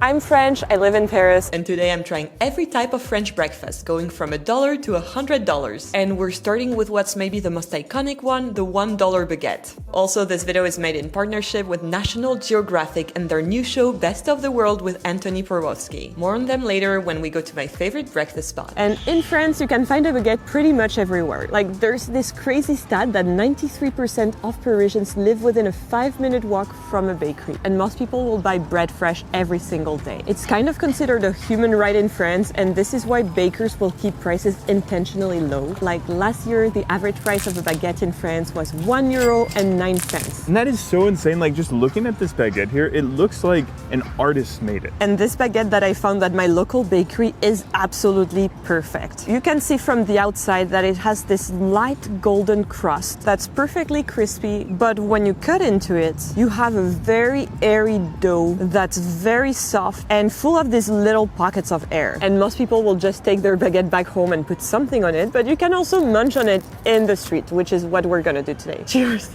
I'm French, I live in Paris, and today I'm trying every type of French breakfast, going from $1 to $100. And we're starting with what's maybe the most iconic one, the $1 baguette. Also, this video is made in partnership with National Geographic and their new show Best of the World with Antoni Porowski. More on them later when we go to my favorite breakfast spot. And in France, you can find a baguette pretty much everywhere. Like, there's this crazy stat that 93% of Parisians live within a 5-minute walk from a bakery. And most people will buy bread fresh every single day. It's kind of considered a human right in France, and this is why bakers will keep prices intentionally low. Like last year, the average price of a baguette in France was €1.09. And that is so insane. Like, just looking at this baguette here, it looks like an artist made it. And this baguette that I found at my local bakery is absolutely perfect. You can see from the outside that it has this light golden crust that's perfectly crispy, but when you cut into it, you have a very airy dough that's very soft and full of these little pockets of air. And most people will just take their baguette back home and put something on it, but you can also munch on it in the street, which is what we're gonna do today. Cheers!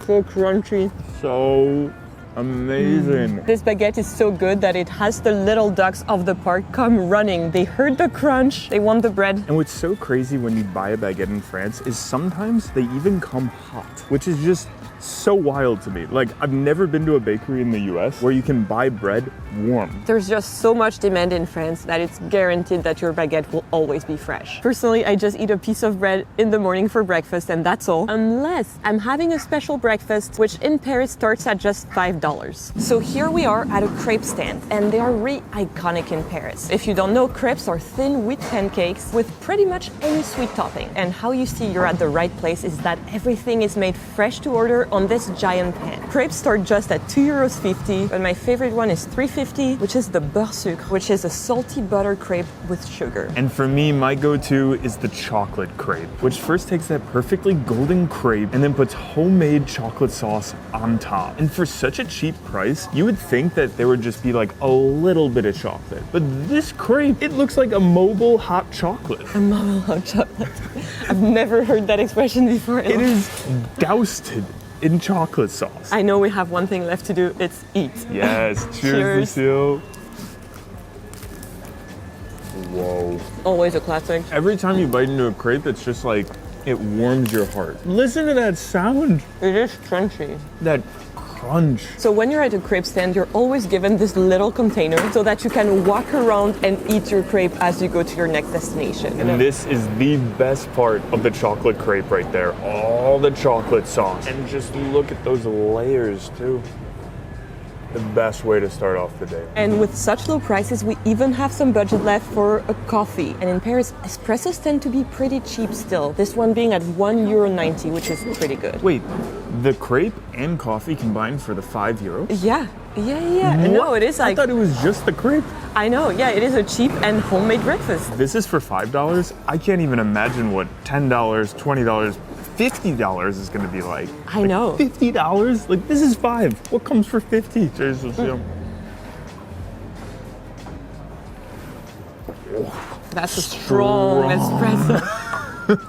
So crunchy. So amazing. This baguette is so good that it has the little ducks of the park come running. They heard the crunch, they want the bread. And what's so crazy when you buy a baguette in France is sometimes they even come hot, which is just so wild to me. Like, I've never been to a bakery in the US where you can buy bread warm. There's just so much demand in France that it's guaranteed that your baguette will always be fresh. Personally, I just eat a piece of bread in the morning for breakfast and that's all. Unless I'm having a special breakfast, which in Paris starts at just $5. So here we are at a crepe stand, and they are really iconic in Paris. If you don't know, crepes are thin wheat pancakes with pretty much any sweet topping. And how you see you're at the right place is that everything is made fresh to order on this giant pan. Crepes start just at €2.50, but my favorite one is $3.50, which is the beurre sucre, which is a salty butter crepe with sugar. And for me, my go-to is the chocolate crepe, which first takes that perfectly golden crepe and then puts homemade chocolate sauce on top. And for such a cheap price, you would think that there would just be like a little bit of chocolate. But this crepe, it looks like a mobile hot chocolate. A mobile hot chocolate. I've never heard that expression before. It is doused in chocolate sauce. I know we have one thing left to do, it's eat. Yes, cheers, Lucille. Whoa. Always a classic. Every time you bite into a crepe, it's just like, it warms your heart. Listen to that sound. It is crunchy. That crunch. So when you're at a crepe stand, you're always given this little container so that you can walk around and eat your crepe as you go to your next destination. And this is the best part of the chocolate crepe right there. All the chocolate sauce. And just look at those layers too. The best way to start off the day. And with such low prices, we even have some budget left for a coffee. And in Paris, espressos tend to be pretty cheap still. This one being at €1.90, which is pretty good. Wait, the crepe and coffee combined for the €5? Yeah. No, it is like... I thought it was just the crepe. I know, yeah, it is a cheap and homemade breakfast. This is for $5? I can't even imagine what $10, $20, $50 is going to be like. I know. $50? Like, this is $5. What comes for $50? Cheers, Lucille. That's a strong espresso.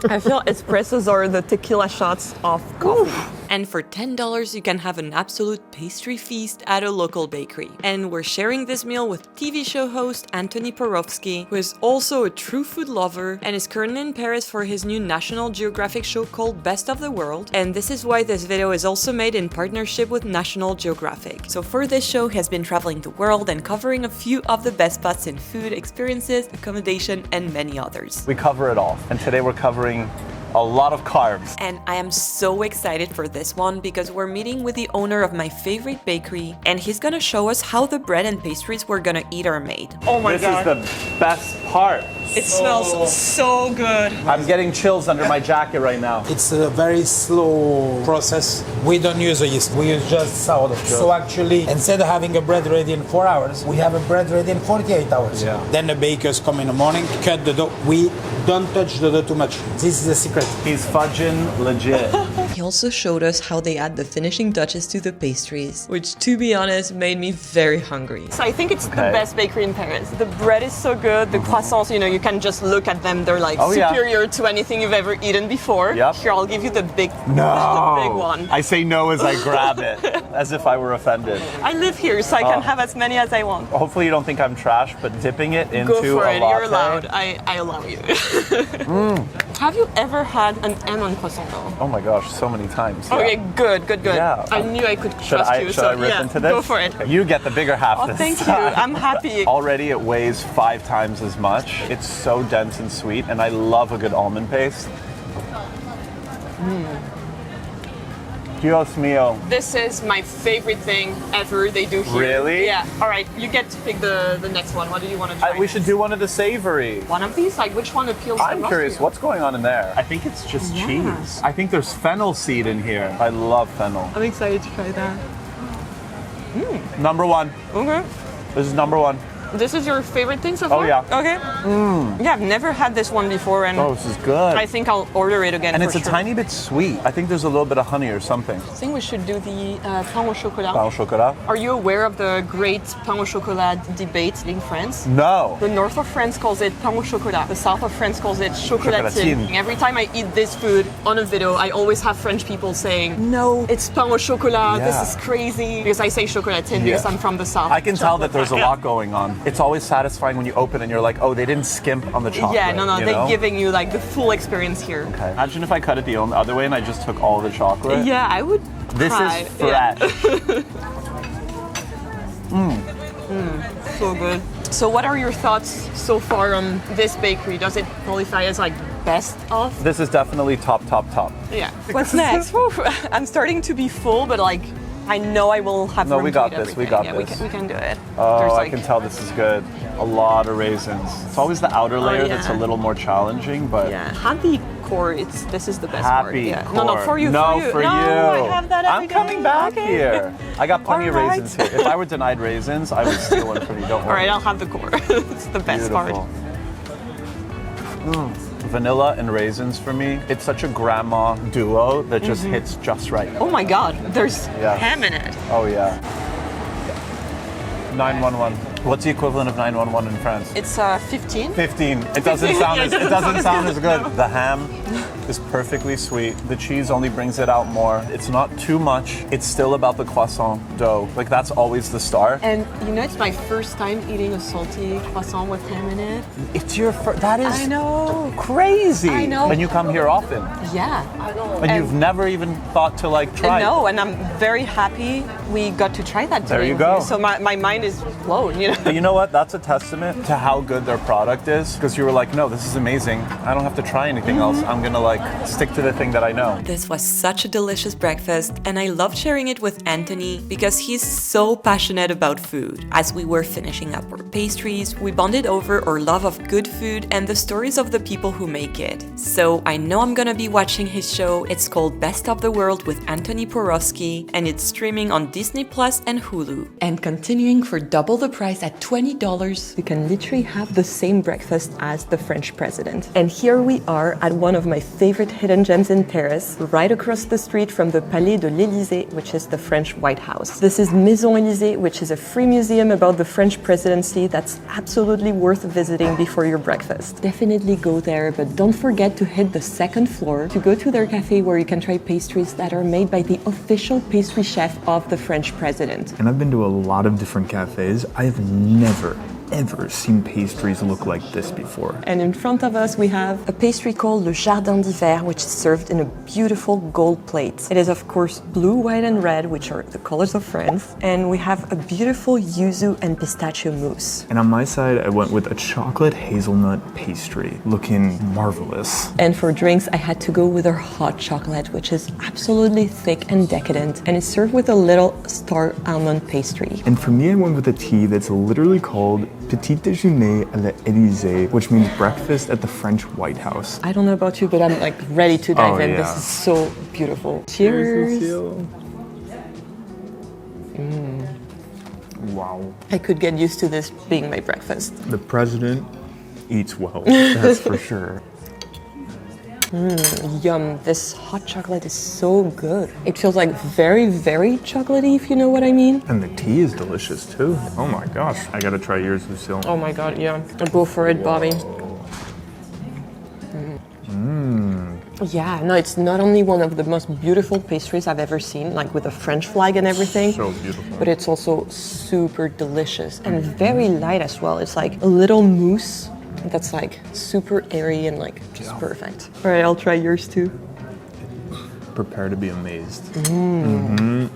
I feel espressos are the tequila shots of coffee. And for $10, you can have an absolute pastry feast at a local bakery. And we're sharing this meal with TV show host Antoni Porowski, who is also a true food lover and is currently in Paris for his new National Geographic show called Best of the World. And this is why this video is also made in partnership with National Geographic. So for this show, he has been traveling the world and covering a few of the best spots in food, experiences, accommodation, and many others. We cover it all. And today we're covering a lot of carbs. And I am so excited for this one because we're meeting with the owner of my favorite bakery, and he's gonna show us how the bread and pastries we're gonna eat are made. Oh my God. This is the best part. It smells so good. I'm getting chills under my jacket right now. It's a very slow process. We don't use a yeast, we use just sourdough. So actually, instead of having a bread ready in 4 hours, we have a bread ready in 48 hours. Yeah. Then the bakers come in the morning, cut the dough. We don't touch the dough too much. This is the secret. He's fudging legit. He also showed us how they add the finishing touches to the pastries, which to be honest made me very hungry. So I think it's the best bakery in Paris. The bread is so good, the croissants, you know, you can just look at them, they're like superior to anything you've ever eaten before. Yep. Here, I'll give you the big, No! the big one. I say no as I grab it, as if I were offended. I live here, so I can have as many as I want. Hopefully you don't think I'm trash, but dipping it into Go for a it, latte. you're allowed. I allow you. Have you ever had an M on croissant though? Oh my gosh, so many times. Yeah. Okay, good. Yeah. I knew I could Should trust I, you. should I rip into this? Go for it. You get the bigger half Oh, this thank you. time. I'm happy. Already it weighs 5 times as much. It's so dense and sweet, and I love a good almond paste. Dios mío. This is my favorite thing ever they do here. Really? Yeah. All right, you get to pick the next one. What do you want to try? We should do one of the savory. One of these? Like, which one appeals the I'm most curious, to you? what's going on in there? I think it's just cheese. I think there's fennel seed in here. I love fennel. I'm excited to try that. Number 1. Okay. This is number 1. This is your favorite thing so far? Oh, yeah. Okay. Yeah, I've never had this one before, and Oh, this is good. I think I'll order it again. And for it's a sure. tiny bit sweet. I think there's a little bit of honey or something. I think we should do the pain au chocolat. Pain au chocolat? Are you aware of the great pain au chocolat debate in France? No. The north of France calls it pain au chocolat. The south of France calls it chocolatine. Chocolatine. Every time I eat this food on a video, I always have French people saying, no, it's pain au chocolat, this Yeah. is crazy. Because I say chocolatine because I'm from the south. I can tell that there's a Yeah. lot going on. It's always satisfying when you open and you're like, oh, they didn't skimp on the chocolate. Yeah, no, you they're know? giving you like the full experience here. Okay. Imagine if I cut it the other way and I just took all the chocolate. Yeah, I would This try. is fresh. So good. So what are your thoughts so far on this bakery? Does it qualify as like best of? This is definitely top. Yeah. What's next? Whew, I'm starting to be full, but like I know I will have No, room we to got eat this, we everything. got Yeah, this. we can do it. Oh, There's, I can tell this is good. A lot of raisins. It's always the outer layer that's a yeah. little more challenging, but Yeah, happy core. This is the best happy part. Yeah. core. No, for you. No, for for you. you. No, I have that every I'm coming day. back Okay. here. I got plenty of All right. raisins here. If I were denied raisins, I would steal one from you. Don't worry. All right, I'll have the core. It's the best Beautiful. part. Vanilla and raisins for me. It's such a grandma duo that just hits just right. Oh my God, there's Yeah. ham in it. Oh yeah. 911. What's the equivalent of 911 in France? It's 15. 15. It doesn't sound Yeah, as it it doesn't doesn't sound as good. No. The ham is perfectly sweet. The cheese only brings it out more. It's not too much. It's still about the croissant dough. Like that's always the star. And you know, it's my first time eating a salty croissant with ham in it. It's your first. That is I know. crazy. I know. And you come here often. Yeah. And you've never even thought to like try. No, and I'm very happy we got to try that today. There you go. So my mind is blown, you know. But you know what? That's a testament to how good their product is. Because you were like, no, this is amazing. I don't have to try anything else. I'm gonna like stick to the thing that I know. This was such a delicious breakfast, and I loved sharing it with Antoni because he's so passionate about food. As we were finishing up our pastries, we bonded over our love of good food and the stories of the people who make it. So I know I'm gonna be watching his show. It's called Best of the World with Antoni Porowski, and it's streaming on Disney Plus and Hulu. And continuing for double the price at $20, You can literally have the same breakfast as the French president. And here we are at one of my favorite hidden gems in Paris, right across the street from the Palais de l'Elysée, which is the French White House. This is Maison Elysée, which is a free museum about the French presidency that's absolutely worth visiting before your breakfast. Definitely go there, but don't forget to hit the second floor to go to their cafe where you can try pastries that are made by the official pastry chef of the French president. And I've been to a lot of different cafes. I have never, ever seen pastries look like this before. And in front of us, we have a pastry called Le Jardin d'Hiver, which is served in a beautiful gold plate. It is, of course, blue, white, and red, which are the colors of France. And we have a beautiful yuzu and pistachio mousse. And on my side, I went with a chocolate hazelnut pastry, looking marvelous. And for drinks, I had to go with our hot chocolate, which is absolutely thick and decadent. And it's served with a little star almond pastry. And for me, I went with a tea that's literally called Petit déjeuner à l'Élysée, which means breakfast at the French White House. I don't know about you, but I'm like ready to dive in. yeah. This is so beautiful. Cheers. Wow. I could get used to this being my breakfast. The president eats well, that's for sure. Yum, this hot chocolate is so good. It feels like very, very chocolatey, if you know what I mean. And the tea is delicious too. Oh my gosh. I gotta try yours, Lucille. Oh my god, yeah. Go for it, Bobby. Yeah, no, it's not only one of the most beautiful pastries I've ever seen, like with a French flag and everything. So beautiful. But it's also super delicious and very light as well. It's like a little mousse that's like super airy and like just perfect. All right, I'll try yours too. Prepare to be amazed.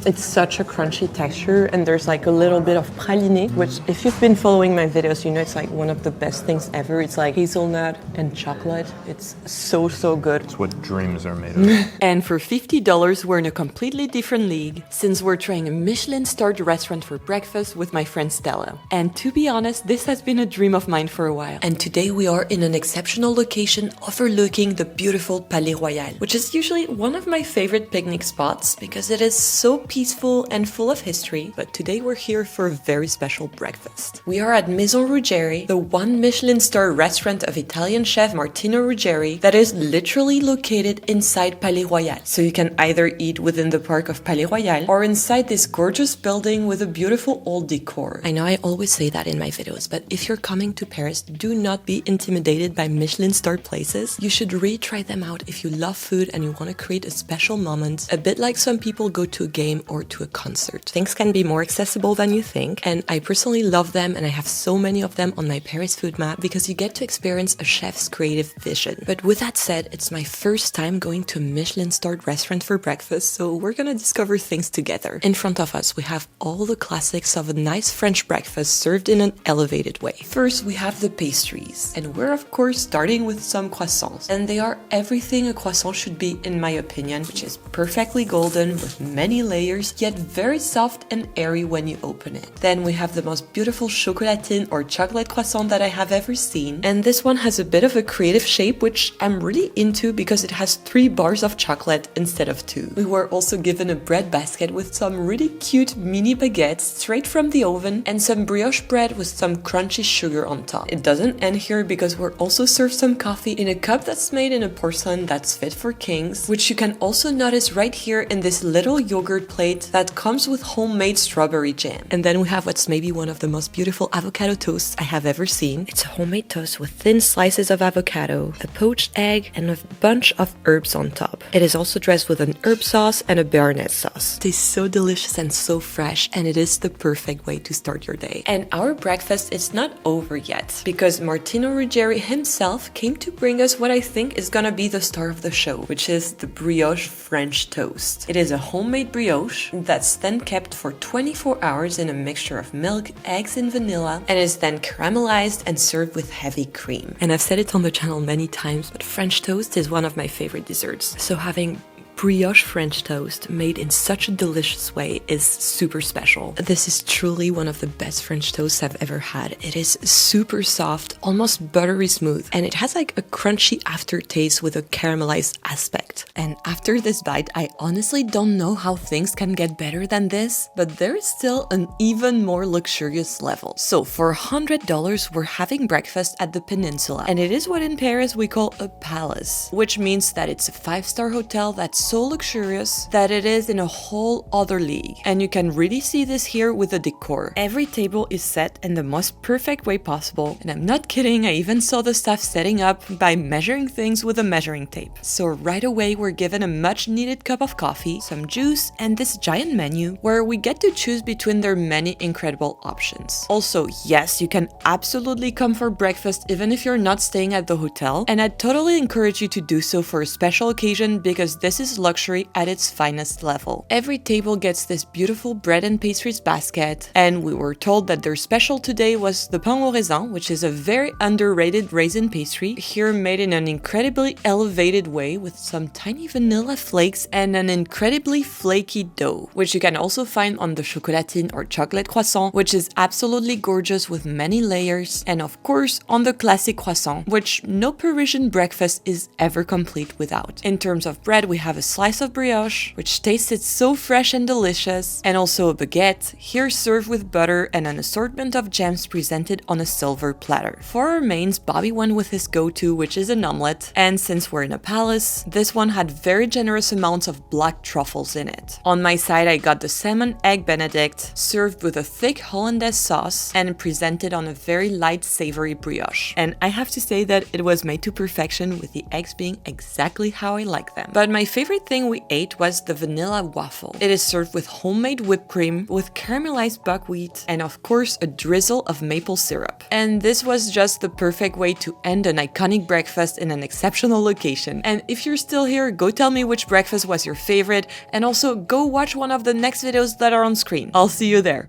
It's such a crunchy texture, and there's like a little bit of praliné, which if you've been following my videos, you know it's like one of the best things ever. It's like hazelnut and chocolate. It's so, so good. It's what dreams are made of. And for $50, we're in a completely different league, since we're trying a Michelin-starred restaurant for breakfast with my friend Stella. And to be honest, this has been a dream of mine for a while. And today we are in an exceptional location overlooking the beautiful Palais Royal, which is usually one of my favorite picnic spots because it is so peaceful and full of history, but today we're here for a very special breakfast. We are at Maison Ruggieri, the one Michelin-star restaurant of Italian chef Martino Ruggieri that is literally located inside Palais Royal. So you can either eat within the park of Palais Royal or inside this gorgeous building with a beautiful old decor. I know I always say that in my videos, but if you're coming to Paris, do not be intimidated by Michelin-starred places. You should really try them out if you love food and you want to create a special moment, a bit like some people go to a game or to a concert. Things can be more accessible than you think, and I personally love them, and I have so many of them on my Paris food map because you get to experience a chef's creative vision. But with that said, it's my first time going to a Michelin-starred restaurant for breakfast, so we're gonna discover things together. In front of us, we have all the classics of a nice French breakfast served in an elevated way. First, we have the pastries, and we're of course starting with some croissants, and they are everything a croissant should be in my opinion, which is perfectly golden with many layers, yet very soft and airy when you open it. Then we have the most beautiful chocolatine or chocolate croissant that I have ever seen, and this one has a bit of a creative shape which I'm really into because it has 3 bars of chocolate instead of 2. We were also given a bread basket with some really cute mini baguettes straight from the oven and some brioche bread with some crunchy sugar on top. It doesn't end here because we're also served some coffee in a cup that's made in a porcelain that's fit for kings, which you can also notice right here in this little yogurt plate that comes with homemade strawberry jam. And then we have what's maybe one of the most beautiful avocado toasts I have ever seen. It's a homemade toast with thin slices of avocado, a poached egg, and a bunch of herbs on top. It is also dressed with an herb sauce and a béarnaise sauce. It tastes so delicious and so fresh, and it is the perfect way to start your day. And our breakfast is not over yet, because Martino Ruggieri himself came to bring us what I think is gonna be the star of the show, which is the brioche French toast. It is a homemade brioche that's then kept for 24 hours in a mixture of milk, eggs, and vanilla, and is then caramelized and served with heavy cream. And I've said it on the channel many times, but French toast is one of my favorite desserts. So having brioche French toast made in such a delicious way is super special. This is truly one of the best French toasts I've ever had. It is super soft, almost buttery smooth, and it has like a crunchy aftertaste with a caramelized aspect. And after this bite, I honestly don't know how things can get better than this, but there is still an even more luxurious level. So for $100, we're having breakfast at the Peninsula, and it is what in Paris we call a palace, which means that it's a 5-star hotel that's so luxurious that it is in a whole other league. And you can really see this here with the decor. Every table is set in the most perfect way possible, and I'm not kidding, I even saw the staff setting up by measuring things with a measuring tape. So right away we're given a much needed cup of coffee, some juice, and this giant menu where we get to choose between their many incredible options. Also, yes, you can absolutely come for breakfast even if you're not staying at the hotel, and I'd totally encourage you to do so for a special occasion because this is luxury at its finest level. Every table gets this beautiful bread and pastries basket, and we were told that their special today was the pain au raisin, which is a very underrated raisin pastry, here made in an incredibly elevated way with some tiny vanilla flakes and an incredibly flaky dough, which you can also find on the chocolatine or chocolate croissant, which is absolutely gorgeous with many layers, and of course on the classic croissant, which no Parisian breakfast is ever complete without. In terms of bread, we have a slice of brioche, which tasted so fresh and delicious, and also a baguette, here served with butter and an assortment of jams presented on a silver platter. For our mains, Bobby went with his go-to, which is an omelette, and since we're in a palace, this one had very generous amounts of black truffles in it. On my side, I got the salmon egg benedict, served with a thick hollandaise sauce and presented on a very light savory brioche. And I have to say that it was made to perfection, with the eggs being exactly how I like them. But my favorite thing we ate was the vanilla waffle. It is served with homemade whipped cream, with caramelized buckwheat, and of course a drizzle of maple syrup. And this was just the perfect way to end an iconic breakfast in an exceptional location. And if you're still here, go tell me which breakfast was your favorite, and also go watch one of the next videos that are on screen. I'll see you there.